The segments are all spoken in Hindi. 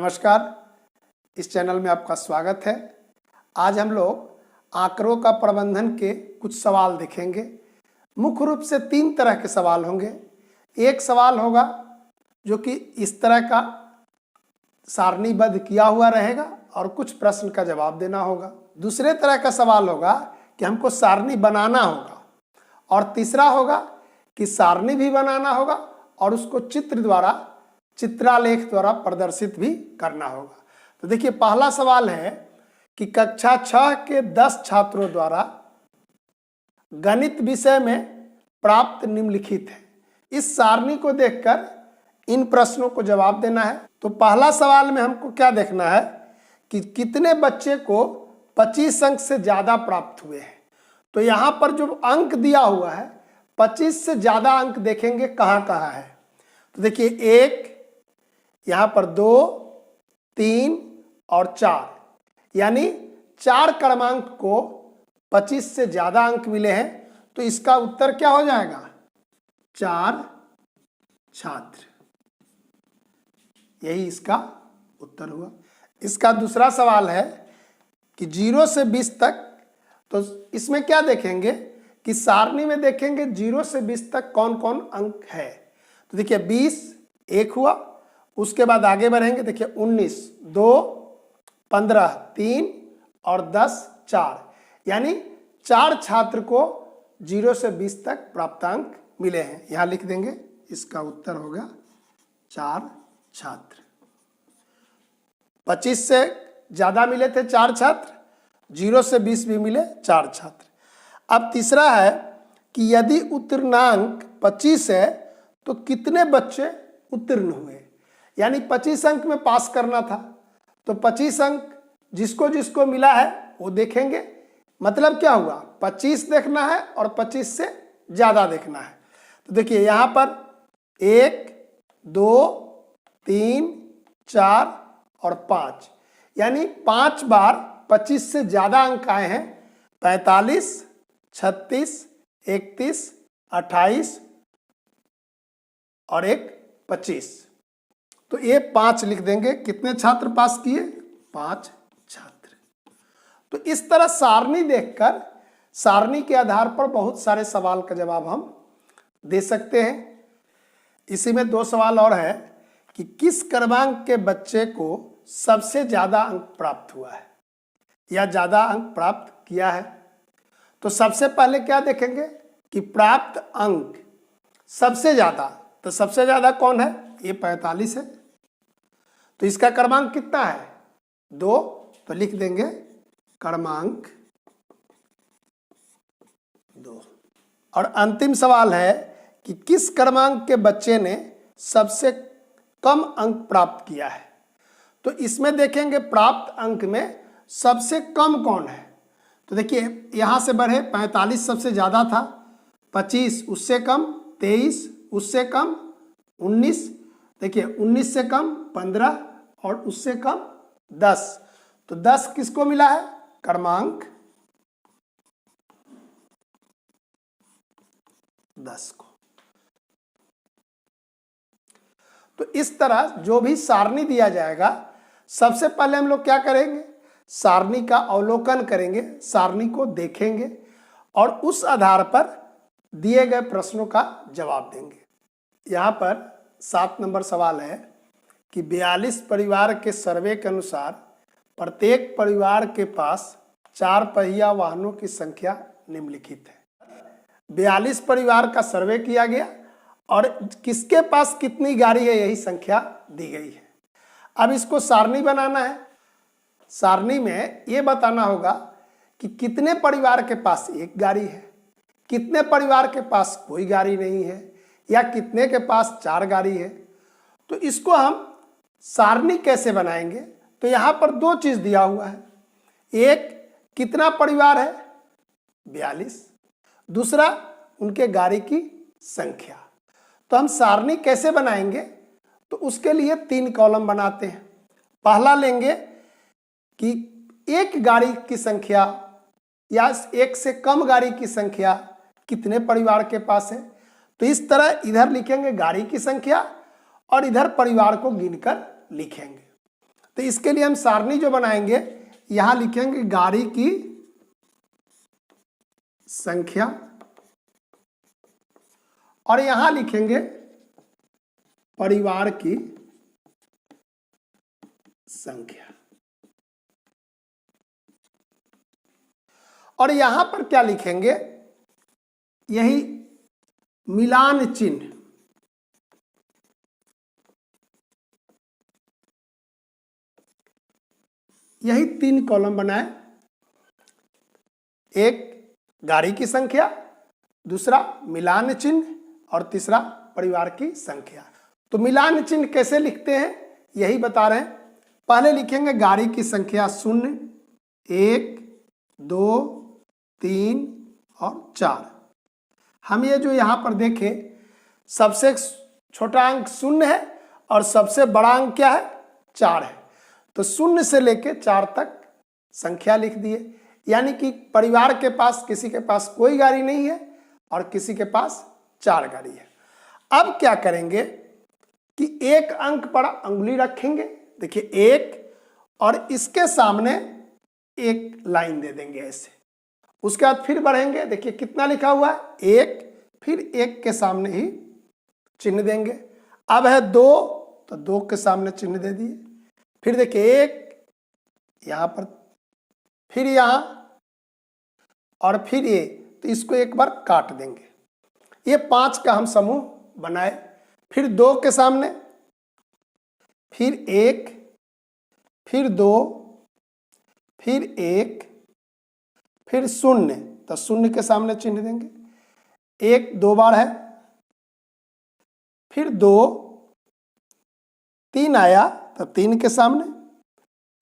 नमस्कार, इस चैनल में आपका स्वागत है। आज हम लोग आंकड़ों का प्रबंधन के कुछ सवाल देखेंगे। मुख्य रूप से 3 तरह के सवाल होंगे। एक सवाल होगा जो कि इस तरह का सारणीबद्ध किया हुआ रहेगा और कुछ प्रश्न का जवाब देना होगा। दूसरे तरह का सवाल होगा कि हमको सारणी बनाना होगा, और तीसरा होगा कि सारणी भी बनाना होगा और उसको चित्रालेख द्वारा प्रदर्शित भी करना होगा। तो देखिए, पहला सवाल है कि कक्षा 6 के 10 छात्रों द्वारा गणित विषय में प्राप्त निम्नलिखित है। इस सारणी को देखकर इन प्रश्नों को जवाब देना है। तो पहला सवाल में हमको क्या देखना है कि कितने बच्चे को 25 अंक से ज्यादा प्राप्त हुए हैं। तो यहाँ पर जो अंक दिया हुआ है 25 से ज्यादा अंक देखेंगे कहाँ कहाँ है। तो देखिए, 1, यहाँ पर 2, 3 और 4, यानी 4 क्रमांक को 25 से ज्यादा अंक मिले हैं। तो इसका उत्तर क्या हो जाएगा? 4 छात्र, यही इसका उत्तर हुआ। इसका दूसरा सवाल है कि 0 से 20 तक। तो इसमें क्या देखेंगे कि सारणी में देखेंगे 0 से 20 तक कौन कौन अंक है। तो देखिए, 20 1 हुआ, उसके बाद आगे बढ़ेंगे। देखिए, 19 2, 15 3 और 10 4, यानी 4 छात्र को 0 से 20 तक प्राप्तांक मिले हैं। यहां लिख देंगे, इसका उत्तर होगा 4 छात्र। 25 से ज्यादा मिले थे 4 छात्र, 0 से 20 भी मिले 4 छात्र। अब तीसरा है कि यदि उत्तीर्णांक 25 है तो कितने बच्चे उत्तीर्ण हुए, यानी 25 अंक में पास करना था। तो 25 अंक जिसको जिसको मिला है वो देखेंगे। मतलब क्या हुआ, 25 देखना है और 25 से ज्यादा देखना है। तो देखिए, यहां पर 1 2 3 4 और 5, यानी 5 बार 25 से ज्यादा अंक आए हैं। 45 36 31 28 और 1 25। तो ये 5 लिख देंगे। कितने छात्र पास किए? 5 छात्र। तो इस तरह सारणी देखकर सारणी के आधार पर बहुत सारे सवाल का जवाब हम दे सकते हैं। इसी में 2 सवाल और है कि किस क्रमांक के बच्चे को सबसे ज्यादा अंक प्राप्त हुआ है या ज्यादा अंक प्राप्त किया है। तो सबसे पहले क्या देखेंगे कि प्राप्त अंक सबसे ज्यादा। तो सबसे ज्यादा कौन है? ये 45 है। तो इसका क्रमांक कितना है? 2। तो लिख देंगे क्रमांक 2। और अंतिम सवाल है कि किस क्रमांक के बच्चे ने सबसे कम अंक प्राप्त किया है। तो इसमें देखेंगे प्राप्त अंक में सबसे कम कौन है। तो देखिए, यहां से बढ़े, 45 सबसे ज्यादा था, 25 उससे कम, 23 उससे कम, 19, देखिए 19 से कम 15 और उससे कम 10। तो 10 किसको मिला है? क्रमांक 10 को। तो इस तरह जो भी सारणी दिया जाएगा, सबसे पहले हम लोग क्या करेंगे? सारणी का अवलोकन करेंगे, सारणी को देखेंगे और उस आधार पर दिए गए प्रश्नों का जवाब देंगे। यहाँ पर 7 नंबर सवाल है कि 42 परिवार के सर्वे के अनुसार प्रत्येक परिवार के पास 4 पहिया वाहनों की संख्या निम्नलिखित है। 42 परिवार का सर्वे किया गया और किसके पास कितनी गाड़ी है यही संख्या दी गई है। अब इसको सारणी बनाना है। सारणी में ये बताना होगा कि कितने परिवार के पास 1 गाड़ी है, कितने परिवार के पास कोई गाड़ी नहीं है, या कितने के पास 4 गाड़ी है। तो इसको हम सारणी कैसे बनाएंगे? तो यहां पर 2 चीज दिया हुआ है। एक, कितना परिवार है? 42। दूसरा, उनके गाड़ी की संख्या। तो हम सारणी कैसे बनाएंगे? तो उसके लिए 3 कॉलम बनाते हैं। पहला लेंगे कि एक गाड़ी की संख्या या 1 से कम गाड़ी की संख्या कितने परिवार के पास है। तो इस तरह इधर लिखेंगे गाड़ी की संख्या और इधर परिवार को गिनकर लिखेंगे। तो इसके लिए हम सारणी जो बनाएंगे, यहां लिखेंगे गाड़ी की संख्या और यहां लिखेंगे परिवार की संख्या। और यहां पर क्या लिखेंगे, यही मिलान चिन्ह। यही 3 कॉलम बनाए, एक गाड़ी की संख्या, दूसरा मिलान चिन्ह और तीसरा परिवार की संख्या। तो मिलान चिन्ह कैसे लिखते हैं यही बता रहे हैं। पहले लिखेंगे गाड़ी की संख्या 0, 1, 2, 3 और 4। हम ये जो यहाँ पर देखें, सबसे छोटा अंक 0 है और सबसे बड़ा अंक क्या है, 4 है। तो 0 से लेके 4 तक संख्या लिख दिए, यानी कि परिवार के पास, किसी के पास कोई गाड़ी नहीं है और किसी के पास 4 गाड़ी है। अब क्या करेंगे कि एक अंक पर अंगुली रखेंगे, देखिए 1, और इसके सामने एक लाइन दे देंगे ऐसे। उसके बाद फिर बढ़ेंगे, देखिए कितना लिखा हुआ है, 1, फिर 1 के सामने ही चिन्ह देंगे। अब है 2, तो 2 के सामने चिन्ह दे दिए। फिर देखिए 1 यहाँ पर, फिर यहाँ और फिर ये, तो इसको एक बार काट देंगे। ये 5 का हम समूह बनाए। फिर 2 के सामने, फिर 1, फिर 2, फिर 1, फिर 0, तो 0 के सामने चिन्ह देंगे। 1 2 बार है, फिर 2, 3 आया तो 3 के सामने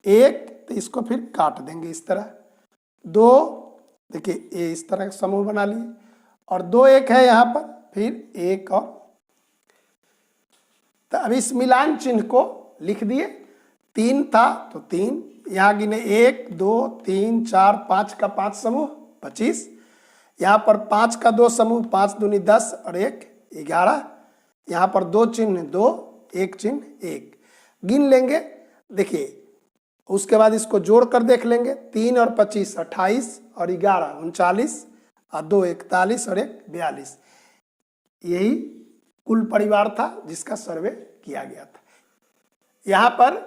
1, तो इसको फिर काट देंगे इस तरह। 2, देखिए ये इस तरह का समूह बना लिए, और 2 1 है यहाँ पर, फिर 1 और, तो अब इस मिलान चिन्ह को लिख दिए। 3 था तो 3, यहाँ गिने 1 2 3 4 5 का 5 समूह 25, यहाँ पर 5 का 2 समूह, 5 दूनी 10 और 1 11, यहाँ पर 2 चिन्ह 2, 1 चिन्ह 1 गिन लेंगे। देखिए उसके बाद इसको जोड़ कर देख लेंगे, 3 और 25 28 और 11 39 और 2 41 और 1 42। यही कुल परिवार था जिसका सर्वे किया गया था। यहाँ पर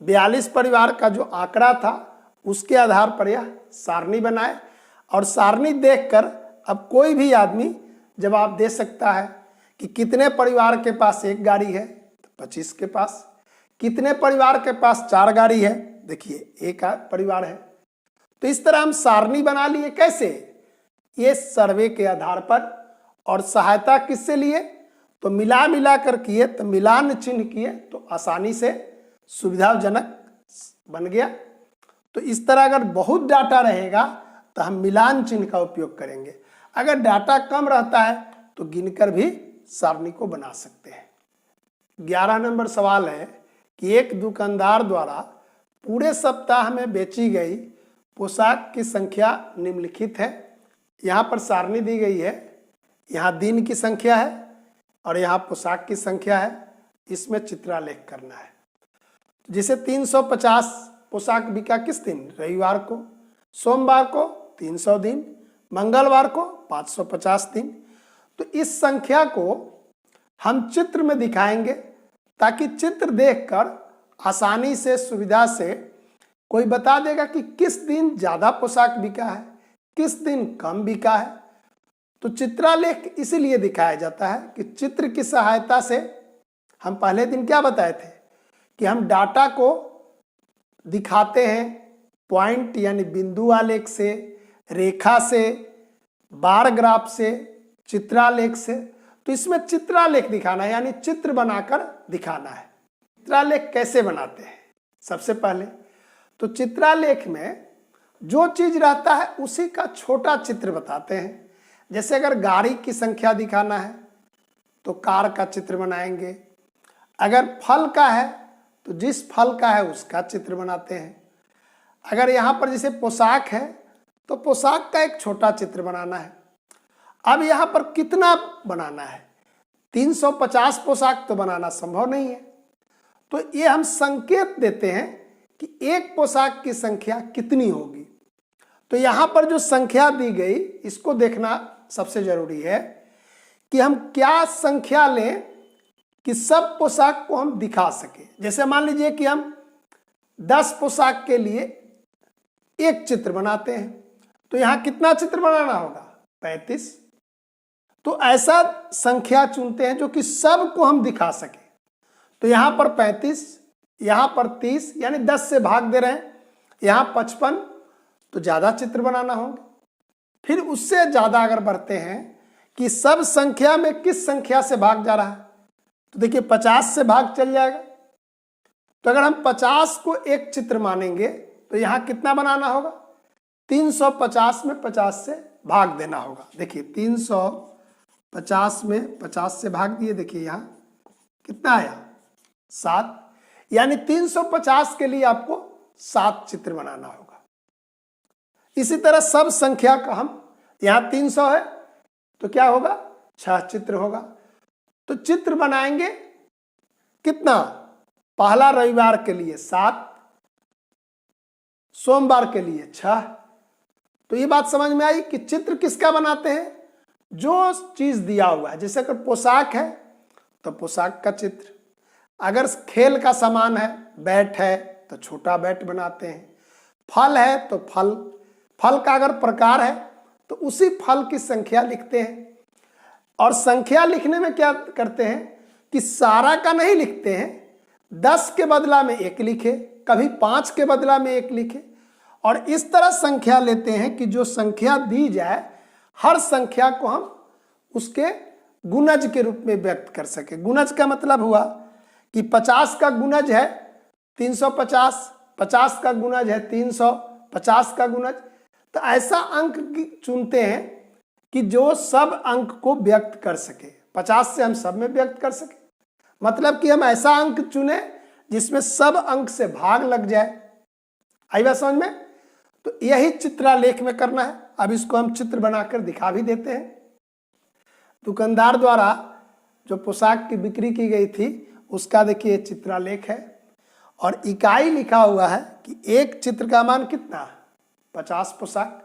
42 परिवार का जो आंकड़ा था उसके आधार पर यह सारणी बनाए, और सारणी देखकर अब कोई भी आदमी जवाब दे सकता है कि कितने परिवार के पास 1 गाड़ी है, तो 25 के पास। कितने परिवार के पास 4 गाड़ी है, देखिए 1 परिवार है। तो इस तरह हम सारणी बना लिए। कैसे, ये सर्वे के आधार पर, और सहायता किससे लिए, तो मिला कर किए, तो मिलान चिन्ह किए तो आसानी से सुविधाजनक बन गया। तो इस तरह अगर बहुत डाटा रहेगा तो हम मिलान चिन्ह का उपयोग करेंगे। अगर डाटा कम रहता है तो गिनकर भी सारणी को बना सकते हैं। 11 नंबर सवाल है कि एक दुकानदार द्वारा पूरे सप्ताह में बेची गई पोशाक की संख्या निम्नलिखित है। यहाँ पर सारणी दी गई है, यहाँ दिन की संख्या है और यहाँ पोशाक की संख्या है। इसमें चित्रालेख करना है। जिसे 350 पोशाक बिका किस दिन, रविवार को, सोमवार को 300 दिन, मंगलवार को 550 दिन। तो इस संख्या को हम चित्र में दिखाएंगे ताकि चित्र देखकर आसानी से, सुविधा से कोई बता देगा कि किस दिन ज़्यादा पोशाक बिका है, किस दिन कम बिका है। तो चित्रालेख इसीलिए दिखाया जाता है कि चित्र की सहायता से, हम पहले दिन क्या बताए थे कि हम डाटा को दिखाते हैं पॉइंट यानी बिंदु आलेख से, रेखा से, बार ग्राफ से, चित्रालेख से। तो इसमें चित्रालेख दिखाना है, यानी चित्र बनाकर दिखाना है। चित्रालेख कैसे बनाते हैं, सबसे पहले तो चित्रालेख में जो चीज रहता है उसी का छोटा चित्र बताते हैं। जैसे अगर गाड़ी की संख्या दिखाना है तो कार का चित्र बनाएंगे, अगर फल का है तो जिस फल का है उसका चित्र बनाते हैं, अगर यहाँ पर जैसे पोशाक है तो पोशाक का एक छोटा चित्र बनाना है। अब यहाँ पर कितना बनाना है, 350 पोशाक तो बनाना संभव नहीं है, तो ये हम संकेत देते हैं कि एक पोशाक की संख्या कितनी होगी। तो यहां पर जो संख्या दी गई इसको देखना सबसे जरूरी है कि हम क्या संख्या लें कि सब पोशाक को हम दिखा सके। जैसे मान लीजिए कि हम 10 पोशाक के लिए एक चित्र बनाते हैं, तो यहां कितना चित्र बनाना होगा? 35। तो ऐसा संख्या चुनते हैं जो कि सबको हम दिखा सके। तो यहां पर 35, यहां पर 30, यानी 10 से भाग दे रहे हैं, यहां 55, तो ज्यादा चित्र बनाना होंगे। फिर उससे ज्यादा अगर बढ़ते हैं कि सब संख्या में किस संख्या से भाग जा रहा है, तो देखिए 50 से भाग चल जाएगा। तो अगर हम 50 को एक चित्र मानेंगे तो यहां कितना बनाना होगा? 350 में 50 से भाग देना होगा। देखिए 350 में 50 से भाग दिए, देखिए यहां कितना आया? 7। यानी 350 के लिए आपको 7 चित्र बनाना होगा। इसी तरह सब संख्या का हम, यहां 300 है तो क्या होगा? 6 चित्र होगा। तो चित्र बनाएंगे कितना? पहला रविवार के लिए 7, सोमवार के लिए 6। तो ये बात समझ में आई कि चित्र किसका बनाते हैं? जो चीज दिया हुआ है। जैसे अगर पोशाक है तो पोशाक का चित्र, अगर खेल का सामान है, बैट है तो छोटा बैट बनाते हैं, फल है तो फल का अगर प्रकार है तो उसी फल की संख्या लिखते हैं। और संख्या लिखने में क्या करते हैं कि सारा का नहीं लिखते हैं, 10 के बदला में 1 लिखे, कभी 5 के बदला में 1 लिखे, और इस तरह संख्या लेते हैं कि जो संख्या दी जाए हर संख्या को हम उसके गुणज के रूप में व्यक्त कर सके। गुणज का मतलब हुआ कि 50 का गुणज है 350, 50 का गुणज है 300, 50 का गुणज। तो ऐसा अंक चुनते हैं कि जो सब अंक को व्यक्त कर सके। 50 से हम सब में व्यक्त कर सके, मतलब कि हम ऐसा अंक चुने जिसमें सब अंक से भाग लग जाए। आई बात समझ में? तो यही चित्रालेख में करना है। अब इसको हम चित्र बनाकर दिखा भी देते हैं। दुकानदार द्वारा जो पोशाक की बिक्री की गई थी उसका देखिए चित्रालेख है, और इकाई लिखा हुआ है कि एक चित्र का मान कितना? 50 पोशाक।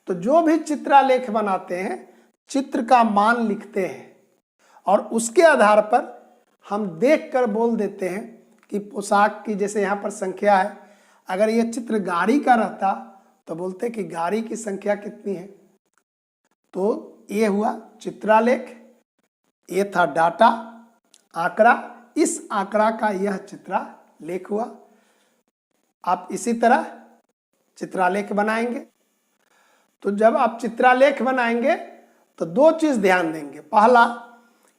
तो जो भी चित्रालेख बनाते हैं चित्र का मान लिखते हैं, और उसके आधार पर हम देखकर बोल देते हैं कि पोशाक की, जैसे यहाँ पर संख्या है, अगर ये चित्र गाड़ी का रहता तो बोलते कि गाड़ी की संख्या कितनी है। तो ये हुआ चित्रालेख, ये था डाटा, आंकड़ा, इस आंकड़ा का यह चित्रालेख हुआ। आप इसी तरह चित्रालेख बनाएंगे। तो जब आप चित्रालेख बनाएंगे तो 2 चीज ध्यान देंगे। पहला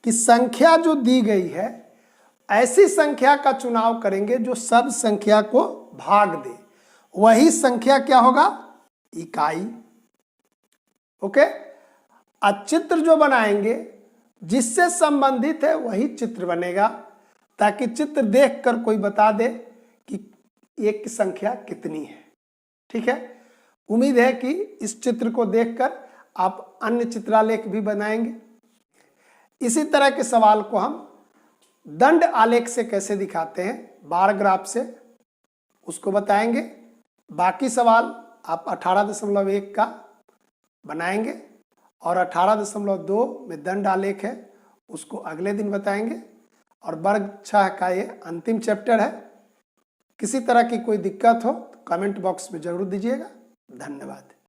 कि संख्या जो दी गई है ऐसी संख्या का चुनाव करेंगे जो सब संख्या को भाग दे, वही संख्या क्या होगा? इकाई। ओके। चित्र जो बनाएंगे जिससे संबंधित है वही चित्र बनेगा, ताकि चित्र देखकर कोई बता दे कि एक संख्या कितनी है। ठीक है। उम्मीद है कि इस चित्र को देखकर आप अन्य चित्रालेख भी बनाएंगे। इसी तरह के सवाल को हम दंड आलेख से कैसे दिखाते हैं, बार ग्राफ से, उसको बताएंगे। बाकी सवाल आप 18.1 का बनाएंगे, और 18.2 में दंड आलेख है उसको अगले दिन बताएंगे। और वर्ग 6 का ये अंतिम चैप्टर है। किसी तरह की कोई दिक्कत हो तो कमेंट बॉक्स में जरूर दीजिएगा। धन्यवाद।